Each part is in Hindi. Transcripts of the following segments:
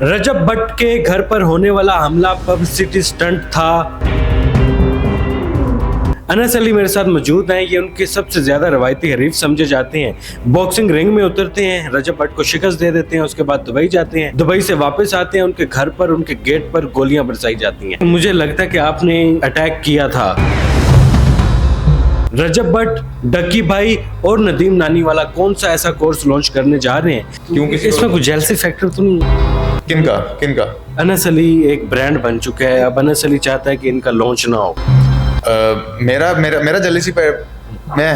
रजब भट्ट के घर पर होने वाला हमला पब्लिसिटी स्टंट था। अनस अली मेरे साथ मौजूद हैं। ये उनके सबसे ज्यादा रवायती हरीफ समझे जाते हैं। बॉक्सिंग रिंग में उतरते हैं, रजब भट्ट को शिकस्त दे देते हैं, उसके बाद दुबई जाते हैं। दुबई से वापस आते हैं, उनके घर पर उनके गेट पर गोलियां बरसाई जाती हैं। मुझे लगता है कि आपने अटैक किया था। रजब भट्ट, डक्की भाई और नदीम नानीवाला कौन सा ऐसा कोर्स लॉन्च करने जा रहे हैं? क्योंकि इसमें कुछ जेलसी फैक्टर तो नहीं? किनका अनस अली एक ब्रांड बन चुका है, अब अनस अली चाहता है कि इनका लॉन्च ना हो। मेरा जेलसी पे मैं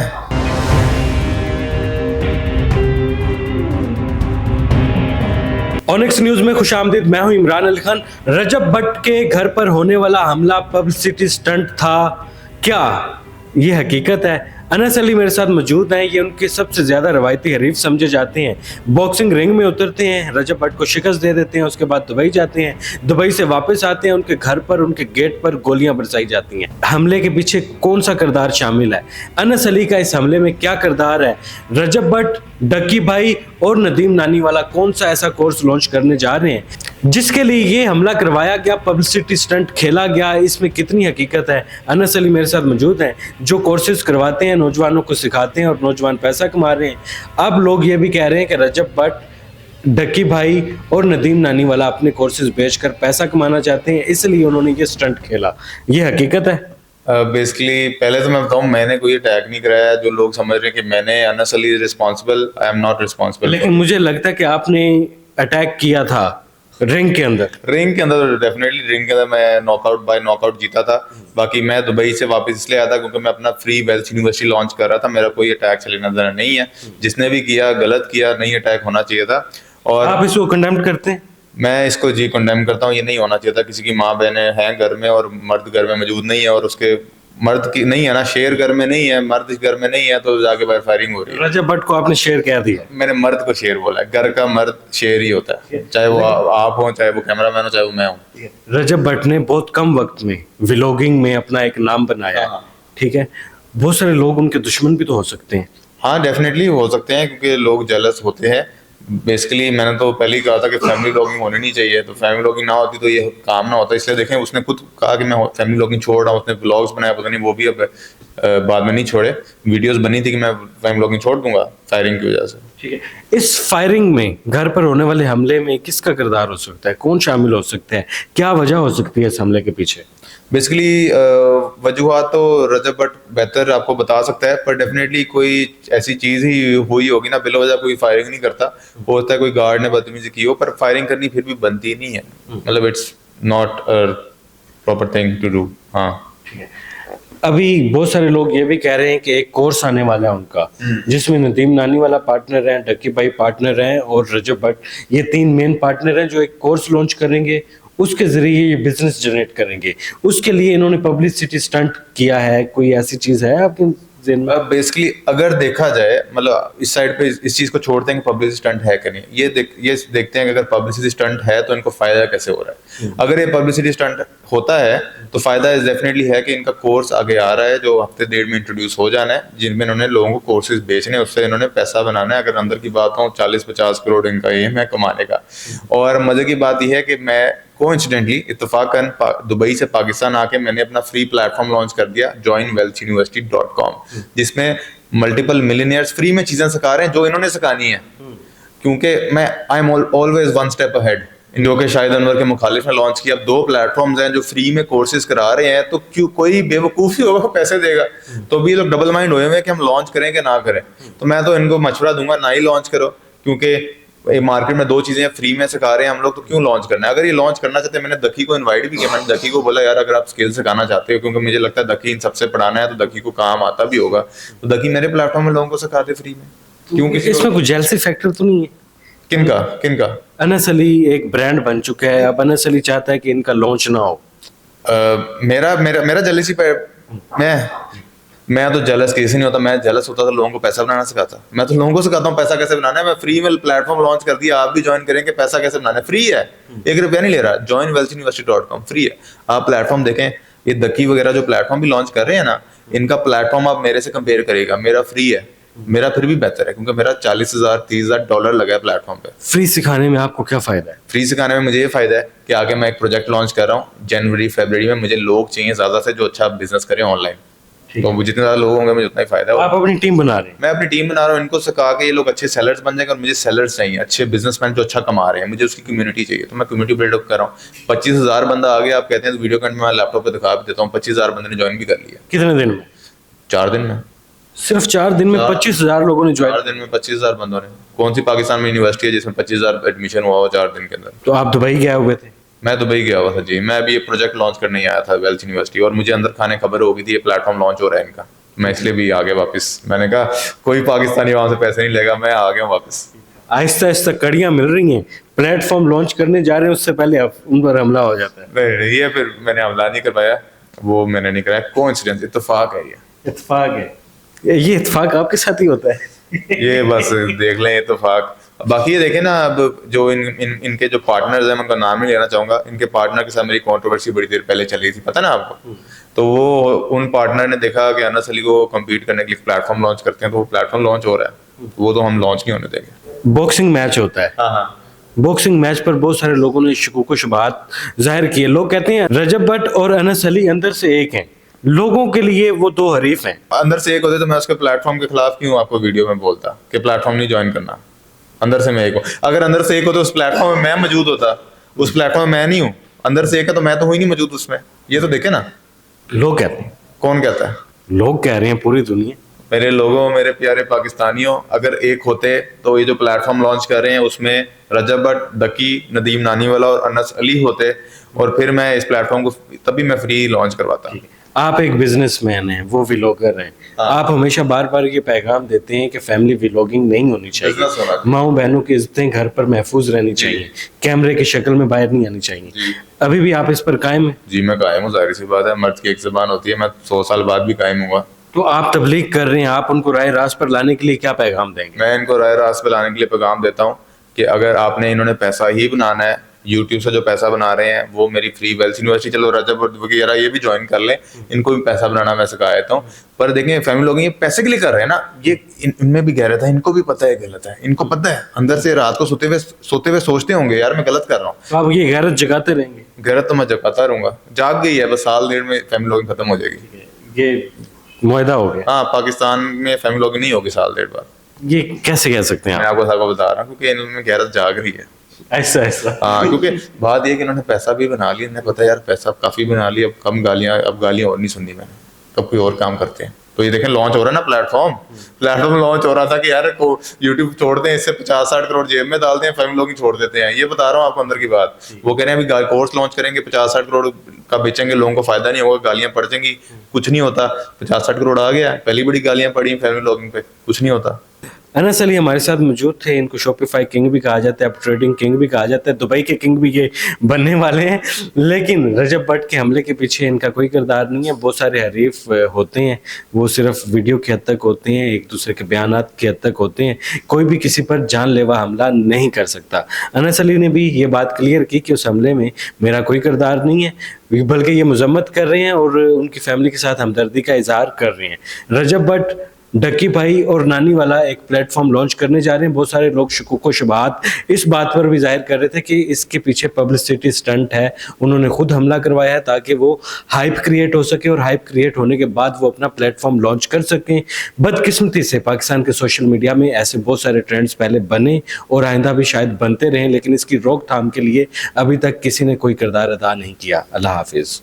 ऑनिक्स न्यूज में खुशामदीद। मैं हूं इमरान अली खान। रजब भट्ट के घर पर होने वाला हमला पब्लिसिटी स्टंट था क्या ये हकीकत है? अनस अली मेरे साथ मौजूद हैं। ये उनके सबसे ज्यादा रवायती हरीफ समझे जाते हैं। बॉक्सिंग रिंग में उतरते हैं, रजब भट्ट को शिकस्त दे देते हैं, उसके बाद दुबई जाते हैं। दुबई से वापस आते हैं, उनके घर पर उनके गेट पर गोलियां बरसाई जाती हैं। हमले के पीछे कौन सा किरदार शामिल है? अनस अली का इस हमले में क्या किरदार है? रजब भट्ट, डक्की भाई और नदीम नानीवाला कौन सा ऐसा कोर्स लॉन्च करने जा रहे हैं जिसके लिए ये हमला करवाया गया, पब्लिसिटी स्टंट खेला गया? इसमें कितनी हकीकत है? अनस अली मेरे साथ मौजूद हैं, जो कोर्सेज करवाते हैं, नौजवानों को सिखाते हैं और नौजवान पैसा कमा रहे हैं। अब लोग ये भी कह रहे हैं कि रजब भट्ट, डक्की भाई और नदीम नानीवाला अपने कोर्सेज बेचकर पैसा कमाना चाहते हैं, इसलिए उन्होंने ये स्टंट खेला। ये हकीकत है? बेसिकली पहले तो मैं बताऊं, मैंने कोई अटैक नहीं कराया। जो लोग समझ रहे हैं कि मैंने Anas Ali responsible, I am not responsible. लेकिन मुझे लगता है कि आपने अटैक किया था रिंग के अंदर। डेफिनेटली रिंग के अंदर मैं नॉकआउट जीता था। बाकी मैं दुबई से वापस इसलिए आया था क्योंकि मैं अपना फ्री वेल्थ यूनिवर्सिटी लॉन्च कर रहा था। मेरा कोई अटैक चले नजर नहीं है। जिसने भी किया गलत किया, नहीं अटैक होना चाहिए था। और आप इसको कंडेम करते हैं? मैं इसको जी कंडेम करता हूँ। ये नहीं होना चाहिए था। किसी की माँ बहनें हैं घर में और मर्द घर में मौजूद नहीं है, और उसके मर्द की नहीं है ना, शेर घर में नहीं है, मर्द घर में नहीं है, तो जाके बाहर फायरिंग हो रही है। रजब भट्ट को आपने शेर कह दिया। मैंने मर्द को शेर बोला है। घर का मर्द शेर ही होता है, चाहे वो आप हो, चाहे वो कैमरामैन हो, चाहे वो मैं हूँ। रजब भट्ट ने बहुत कम वक्त में व्लॉगिंग में अपना एक नाम बनाया। ठीक है, बहुत सारे लोग उनके दुश्मन भी तो हो सकते हैं। हाँ, डेफिनेटली हो सकते हैं, क्योंकि लोग जेलस होते हैं। बेसिकली मैंने तो पहले ही कहा था कि फैमिली व्लॉगिंग होनी नहीं चाहिए। तो फैमिली व्लॉगिंग ना होती तो ये काम ना होता। इसलिए देखें, उसने खुद कहा कि मैं फैमिली व्लॉगिंग छोड़ रहा हूँ। उसने व्लॉग्स बनाया, पता नहीं वो भी अब बाद में नहीं छोड़े। वीडियोस बनी थी कि मैं फैमिली व्लॉगिंग छोड़ दूंगा फायरिंग की वजह से। ठीक है, इस फायरिंग में, घर पर होने वाले हमले में किसका किरदार हो सकता है? कौन शामिल हो सकता है? क्या वजह हो सकती है इस हमले के पीछे? बेसिकली वजूहात तो रजब भट्ट बेहतर आपको बता सकता है, पर डेफिनेटली कोई ऐसी चीज ही हुई होगी ना। बिला वजह कोई फायरिंग नहीं करता। होता है कोई गार्ड ने बदतमीजी की हो, पर फायरिंग करनी फिर भी बनती नहीं है। मतलब it's not a proper thing to do. हाँ, ठीक है। अभी बहुत सारे लोग ये भी कह रहे हैं कि एक कोर्स आने वाला है उनका, जिसमें नदीम नानीवाला पार्टनर है, डक्की भाई पार्टनर हैं और रजब भट्ट, ये तीन मेन पार्टनर हैं जो एक कोर्स लॉन्च करेंगे। उसके जरिए ये बिजनेस जनरेट करेंगे। उसके लिए इन्होंने पब्लिसिटी स्टंट किया है। कोई ऐसी चीज है आपके ज़हन में? बेसिकली अगर देखा जाए, मतलब इस साइड पे इस चीज को छोड़ते हैं कि पब्लिसिटी स्टंट है कि नहीं, ये देखते हैं कि अगर पब्लिसिटी स्टंट है तो इनको फायदा कैसे हो रहा है। अगर ये पब्लिसिटी स्टंट होता है तो फायदा इस डेफिनेटली है कि इनका कोर्स आगे आ रहा है, जो हफ्ते डेढ़ में इंट्रोड्यूस हो जाना है, जिनमें इन्होंने लोगों को कोर्सेज बेचने, उससे इन्होंने पैसा बनाना है। अगर अंदर की बात हो, 40-50 करोड़ इनका एम है कमाने का। और मजे की बात यह है कि मैं कोइंसिडेंटली इत्तेफाकन दुबई से पाकिस्तान आके मैंने अपना फ्री प्लेटफॉर्म लॉन्च कर दिया, joinwealthuniversity.com, जिसमें मल्टीपल मिलियनियर्स फ्री में चीजें सिखा रहे हैं जो इन्होंने सिखानी है। क्योंकि मैं I am always one step ahead. जो कि शाहिद अनवर के मुखालिफ ने लॉन्च किया। अब 2 प्लेटफॉर्म्स हैं जो फ्री में कोर्सेज करा रहे हैं, तो क्यों कोई बेवकूफ़ी होगा वो पैसे देगा? तो भी लोग डबल माइंड हुए हैं कि हम लॉन्च करें कि ना करें। तो मैं तो इनको मशवरा दूंगा, ना ही लॉन्च करो, क्योंकि मार्केट में 2 चीजें फ्री में सिखा रहे हैं हम लोग, तो क्यों लॉन्च करना है? अगर ये लॉन्च करना चाहते हैं, मैंने दकी को इनवाइट भी किया। मैंने दकी को बोला, यार अगर आप स्किल सिखाना चाहते हो, क्योंकि मुझे लगता है दकी इन सबसे पढ़ाना है, तो दकी को काम आता भी होगा, तो दकी मेरे प्लेटफॉर्म में लोगों को सिखा दे फ्री में। क्योंकि इसमें कुछ जेलसी फैक्टर तो नहीं है? किनका अनस अली एक ब्रांड बन चुका है, अब अनस अली चाहता है कि इनका लॉन्च ना हो। मेरा जेलसी पे मैं तो जेलस कैसे नहीं होता। मैं जेलस होता तो लोगों को पैसा बनाना सिखाता। मैं तो लोगों को सिखाता हूँ पैसा कैसे बनाना है। मैं फ्री में प्लेटफॉर्म लॉन्च कर दिया, आप भी ज्वाइन करेंगे। पैसा कैसे बनाना है, फ्री है, 1 रुपया नहीं ले रहा। joinwealthuniversity.com फ्री है। आप प्लेटफॉर्म देखें, ये दकी वगैरह जो प्लेटफॉर्म भी लॉन्च कर रहे हैं ना, इनका प्लेटफॉर्म आप मेरे से कंपेयर करेगा, मेरा फ्री है। मेरा फिर भी बेहतर है, क्योंकि मेरा 40,000 30,000 डॉलर लगा है प्लेटफॉर्म पे। फ्री सिखाने में आपको क्या फायदा है? फ्री सिखाने में मुझे ये फायदा है कि आगे मैं एक प्रोजेक्ट लॉन्च कर रहा हूँ जनवरी फरवरी में, मुझे लोग चाहिए ज्यादा से जो अच्छा बिजनेस करें ऑनलाइन, तो वो जितने ज्यादा लोग होंगे मुझे उतना ही फायदा होगा। आप अपनी टीम बना रहे हैं? मैं अपनी टीम बना रहा हूँ, इनको सिखा के ये लोग अच्छे सेलर्स बन जाएंगे, और मुझे सेलर्स चाहिए अच्छे बिजनेसमैन जो अच्छा कमा रहे हैं, मुझे उसकी कम्युनिटी चाहिए, तो मैं कम्युनिटी बिल्डअप कर रहा हूँ। 25,000 बंदा आ गया, आप कहते हैं तो वीडियो कंटेंट मैं लैपटॉप पे दिखा भी देता हूँ, 25,000 बंदे ने ज्वाइन भी कर लिया। कितने दिन में? 4 दिन में। सिर्फ 4 दिन में 25,000 लोगों ने ज्वाइन? 4 दिन में 25,000 बंदों ने। कौन सी पाकिस्तान में यूनिवर्सिटी है जिसमें 25,000 एडमिशन हुआ हो 4 दिन के अंदर? तो आप दुबई गए हुए थे? मैं दुबई गया हुआ था जी, मैं अभी ये प्रोजेक्ट लॉन्च करने ही आया था वेल्थ यूनिवर्सिटी, और मुझे अंदर खाने खबर हो गई थी ये प्लेटफॉर्म लॉन्च हो रहा है इनका, मैं इसलिए भी आ गया वापस। मैंने कहा कोई पाकिस्तानी वहां से पैसे नहीं लेगा, मैं आ गया वापस। आहिस्ता आहिस्ता कड़ियां मिल रही हैं, प्लेटफॉर्म लॉन्च करने जा रहे हैं उससे पहले उन पर हमला हो जाता है। नहीं, ये फिर मैंने हमला नहीं करवाया, वो मैंने नहीं कराया, कोइंसिडेंस, इत्तेफाक है ये। इत्तेफाक है ये इत्तेफाक आपके साथ ही होता है? ये बस देख लें इत्तेफाक। बाकी ये देखें ना, अब जो इनके जो पार्टनर्स हैं, मैं उनका नाम ही लेना चाहूंगा, इनके पार्टनर के साथ मेरी कंट्रोवर्सी बड़ी देर पहले चली थी, पता ना आपको? तो वो उन पार्टनर ने देखा कि अनस अली को कम्पीट करने के लिए प्लेटफॉर्म लॉन्च करते हैं, तो वो प्लेटफॉर्म लॉन्च हो रहा है, वो तो हम लॉन्च नहीं होने देंगे। बॉक्सिंग मैच होता है, हाँ, बॉक्सिंग मैच पर बहुत सारे लोगों ने शुकूक व शुबहात जाहिर किए। लोग कहते हैं रजब भट्ट और अनस अली अंदर से एक हैं, लोगों के लिए वो दो हरीफ हैं। अंदर से एक होते तो मैं उसके प्लेटफॉर्म के खिलाफ क्यों आपको वीडियो में बोलता कि प्लेटफॉर्म नहीं ज्वाइन करना? अंदर से मैं एक हूँ, अगर अंदर से एक हो तो उस प्लेटफॉर्म में मैं मौजूद होता, उस प्लेटफॉर्म में मैं नहीं हूँ, अंदर से एक है तो मैं तो हुई नहीं मौजूद उसमें, ये तो देखे ना। लोग कहते हैं, कौन कहता है? लोग कह रहे हैं, पूरी दुनिया। मेरे लोगों, मेरे प्यारे पाकिस्तानियों, अगर एक होते तो ये जो प्लेटफॉर्म लॉन्च कर रहे हैं उसमें रजब भट्ट, दकी, नदीम नानीवाला और अनस अली होते, और फिर मैं इस प्लेटफॉर्म को तभी मैं फ्री लॉन्च करवाता। आप एक बिजनेसमैन हैं, वो व्लॉगर हैं, आप हमेशा बार बार ये पैगाम देते हैं कि फैमिली व्लॉगिंग नहीं होनी चाहिए, माओ बहनों की इज्जतें घर पर महफूज रहनी चाहिए, कैमरे की शक्ल में बाहर नहीं आनी चाहिए। अभी भी आप इस पर कायम हैं? जी मैं कायम हूँ, जाहिर सी बात है, मर्द की एक ज़बान होती है, मैं 100 साल बाद भी कायम हुआ। तो आप तबलीग कर रहे हैं, आप उनको राय रास्त पर लाने के लिए क्या पैगाम देंगे? मैं इनको राय रास्त पे लाने के लिए पैगाम देता हूँ कि अगर आपने इन्होंने पैसा ही बनाना है, यूट्यूब से जो पैसा बना रहे हैं, वो मेरी फ्री वेल्थ यूनिवर्सिटी, चलो रजब वगैरह ये भी ज्वाइन कर लें, इनको भी पैसा बनाना मैं सिखा देता हूँ। पर देखें फैमिली लोग ये पैसे के लिए कर रहे हैं ना, ये इनमें भी गलत है, इनको भी पता है गलत है, इनको पता है, अंदर से रात को सोते हुए सोचते होंगे यार मैं गलत कर रहा हूँ। तो आप ये गैरत जगाते रहेंगे? गलत तो मैं जगाता रहूंगा, जाग गई है, बस साल डेढ़ में फैमिली लोग खत्म हो जाएगी, ये मुआहदा हो गया। हाँ, पाकिस्तान में फैमिली लोग नहीं होगी साल डेढ़ बाद। ये कैसे कह सकते हैं मैं आप? आपको सबको बता रहा हूँ, क्योंकि इनमें गैरत जाग रही है। ऐसा ऐसा? हाँ, क्योंकि बात ये कि इन्होंने पैसा भी बना लिया, इन्हें पता है यार पैसा काफी बना लिया, अब कम गालियां, अब गालियां और नहीं सुननी मैंने, तब कोई और काम करते हैं। तो ये देखें लॉन्च हो रहा है ना प्लेटफॉर्म लॉन्च हो रहा था कि यार को यूट्यूब छोड़ दें, इससे 50-60 करोड़ जेब में डाल दें, फैमिली लोग ही छोड़ देते हैं, ये बता रहा हूँ आपको अंदर की बात। वो कह रहे हैं अभी कोर्स लॉन्च करेंगे 50-60 करोड़ का बेचेंगे, लोगों को फायदा नहीं होगा, गालियां पड़ जाएंगी, कुछ नहीं होता, 50-60 करोड़ आ गया, पहली बड़ी गालियां पड़ी फैमिली लोगों पे, कुछ नहीं होता। अनस अली हमारे साथ मौजूद थे, इनको शॉपिफाई किंग भी कहा जाता है, अब ट्रेडिंग किंग भी कहा जाता है, दुबई के किंग भी ये बनने वाले हैं। लेकिन रजब भट्ट के हमले के पीछे इनका कोई किरदार नहीं है, बहुत सारे हरीफ होते हैं, वो सिर्फ वीडियो की हद तक होते हैं, एक दूसरे के बयानात की हद तक होते हैं, कोई भी किसी पर जानलेवा हमला नहीं कर सकता। अनस अली ने भी ये बात क्लियर की कि उस हमले में मेरा कोई किरदार नहीं है, बल्कि ये मजम्मत कर रहे हैं और उनकी फैमिली के साथ हमदर्दी का इजहार कर रहे हैं। रजब भट्ट, डक्की भाई और नानी वाला एक प्लेटफॉर्म लॉन्च करने जा रहे हैं। बहुत सारे लोग शुकूक व शुबहात इस बात पर भी जाहिर कर रहे थे कि इसके पीछे पब्लिसिटी स्टंट है, उन्होंने खुद हमला करवाया है ताकि वो हाइप क्रिएट हो सके, और हाइप क्रिएट होने के बाद वो अपना प्लेटफॉर्म लॉन्च कर सकें। बदकिस्मती से पाकिस्तान के सोशल मीडिया में ऐसे बहुत सारे ट्रेंड्स पहले बने और आइंदा भी शायद बनते रहें, लेकिन इसकी रोकथाम के लिए अभी तक किसी ने कोई किरदार अदा नहीं किया। अल्लाह हाफिज़।